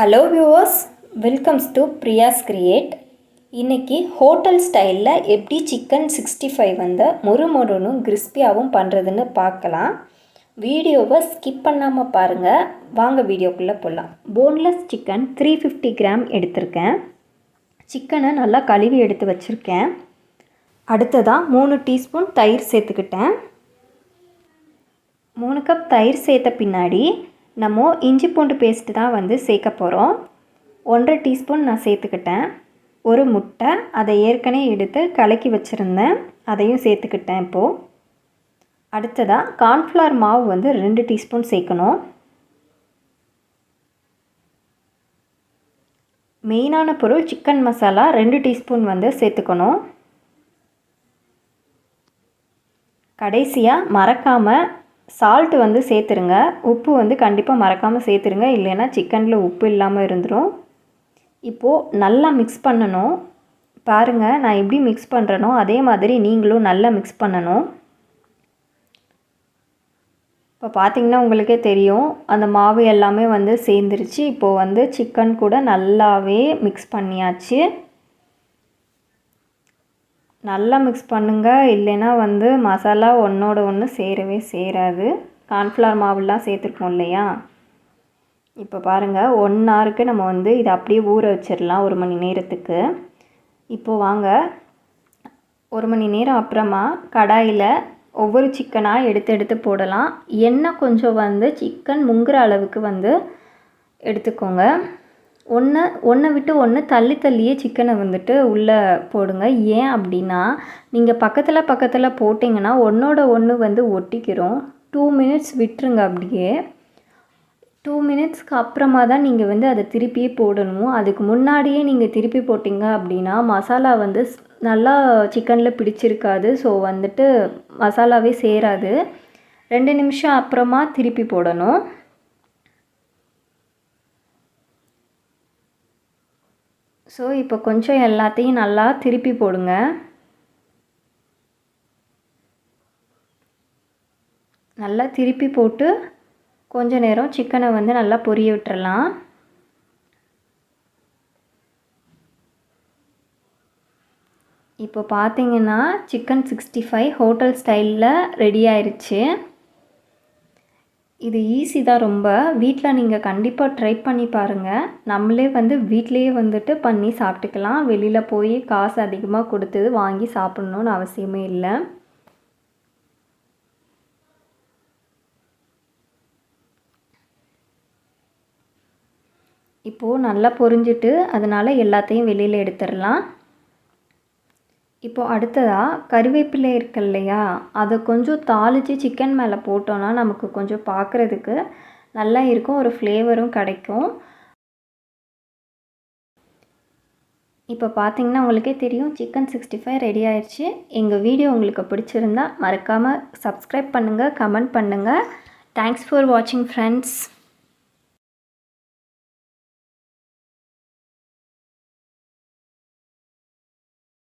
Hello viewers, welcomes to Priya's create. இன்றைக்கி hotel ஸ்டைலில் எப்படி சிக்கன் 65 வந்து மொறுமொறுன்னு கிறிஸ்பியாகவும் பண்ணுறதுன்னு பார்க்கலாம். வீடியோவை ஸ்கிப் பண்ணாமல் பாருங்கள். வாங்க வீடியோக்குள்ளே போகலாம். போன்லெஸ் சிக்கன் 350 கிராம் எடுத்திருக்கேன். சிக்கனை நல்லா கழுவி எடுத்து வச்சுருக்கேன். அடுத்ததாக 3 டீஸ்பூன் தயிர் சேர்த்துக்கிட்டேன். 3 கப் தயிர் சேர்த்த பின்னாடி நம்ம இஞ்சி பூண்டு பேஸ்ட்டு தான் வந்து சேர்க்க போகிறோம். 1.5 டீஸ்பூன் நான் சேர்த்துக்கிட்டேன். ஒரு முட்டை, அதை ஏற்கனவே எடுத்து கலக்கி வச்சுருந்தேன், அதையும் சேர்த்துக்கிட்டேன். இப்போது அடுத்ததாக கார்ன்ஃப்ளவர் மாவு வந்து 2 டீஸ்பூன் சேர்க்கணும். மெயினான பொருள் சிக்கன் மசாலா 2 டீஸ்பூன் வந்து சேர்த்துக்கணும். கடைசியாக மறக்காமல் சால்ட்டு வந்து சேர்த்துருங்க. உப்பு வந்து கண்டிப்பாக மறக்காமல் சேர்த்துருங்க, இல்லைன்னா சிக்கனில் உப்பு இல்லாமல் இருந்துடும். இப்போது நல்லா மிக்ஸ் பண்ணணும். பாருங்கள், நான் எப்படி மிக்ஸ் பண்ணுறனோ அதே மாதிரி நீங்களும் நல்லா மிக்ஸ் பண்ணணும். இப்போ பார்த்திங்கன்னா உங்களுக்கே தெரியும், அந்த மாவு எல்லாமே வந்து சேர்ந்துருச்சு. இப்போது வந்து சிக்கன் கூட நல்லாவே மிக்ஸ் பண்ணியாச்சு. நல்லா மிக்ஸ் பண்ணுங்கள், இல்லைன்னா வந்து மசாலா ஒன்றோட ஒன்று சேரவே சேராது. கார்ன்ஃப்ளவர் மாவுலாம் சேர்த்துருக்கோம் இல்லையா. இப்போ பாருங்கள், 1 ஹவருக்கு நம்ம வந்து இதை அப்படியே ஊற வச்சிடலாம், 1 மணி நேரத்துக்கு. இப்போது வாங்க, 1 மணி நேரம் அப்புறமா கடாயில் ஒவ்வொரு சிக்கனாக எடுத்து போடலாம். எண்ணெய் கொஞ்சம் வந்து சிக்கன் முங்குற அளவுக்கு வந்து எடுத்துக்கோங்க. ஒன்றை விட்டு ஒன்று தள்ளியே சிக்கனை வந்துட்டு உள்ளே போடுங்க. ஏன் அப்படின்னா, நீங்கள் பக்கத்தில் போட்டிங்கன்னா ஒன்றோட ஒன்று வந்து ஒட்டிக்கிறோம். 2 மினிட்ஸ் விட்டுருங்க. அப்படியே 2 மினிட்ஸ்க்கு அப்புறமா தான் நீங்கள் வந்து அதை திருப்பியே போடணும். அதுக்கு முன்னாடியே நீங்கள் திருப்பி போட்டிங்க அப்படின்னா மசாலா வந்து நல்லா சிக்கனில் பிடிச்சிருக்காது. ஸோ வந்துட்டு மசாலாவே சேராது. 2 நிமிஷம் அப்புறமா திருப்பி போடணும். ஸோ இப்போ கொஞ்சம் எல்லாத்தையும் நல்லா திருப்பி போடுங்க. நல்லா திருப்பி போட்டு கொஞ்ச நேரம் சிக்கனை வந்து நல்லா பொரிய விட்டுறலாம். இப்போ பார்த்தீங்கன்னா சிக்கன் 65 ஹோட்டல் ஸ்டைலில் ரெடி ஆயிடுச்சு. இது ஈஸி தான் ரொம்ப. வீட்டில் நீங்கள் கண்டிப்பாக ட்ரை பண்ணி பாருங்கள். நம்மளே வந்து வீட்டிலையே வந்துட்டு பண்ணி சாப்பிட்டுக்கலாம். வெளியில் போய் காசு அதிகமாக கொடுத்து வாங்கி சாப்பிட்ணுன்னு அவசியமே இல்லை. இப்போது நல்லா பொரிஞ்சிட்டு அதனால் எல்லாத்தையும் வெளியில் எடுத்துடலாம். இப்போது அடுத்ததாக கறிவேப்பிலை இருக்கு இல்லையா, அதை கொஞ்சம் தாளித்து சிக்கன் மேலே போட்டோன்னா நமக்கு கொஞ்சம் பார்க்குறதுக்கு நல்லா இருக்கும், ஒரு ஃப்ளேவரும் கிடைக்கும். இப்போ பார்த்தீங்கன்னா உங்களுக்கே தெரியும், சிக்கன் 65 ரெடி ஆயிடுச்சு. எங்கள் வீடியோ உங்களுக்கு பிடிச்சிருந்தா மறக்காமல் சப்ஸ்கிரைப் பண்ணுங்கள், கமெண்ட் பண்ணுங்கள். தேங்க்ஸ் ஃபார் வாட்சிங் ஃப்ரெண்ட்ஸ்.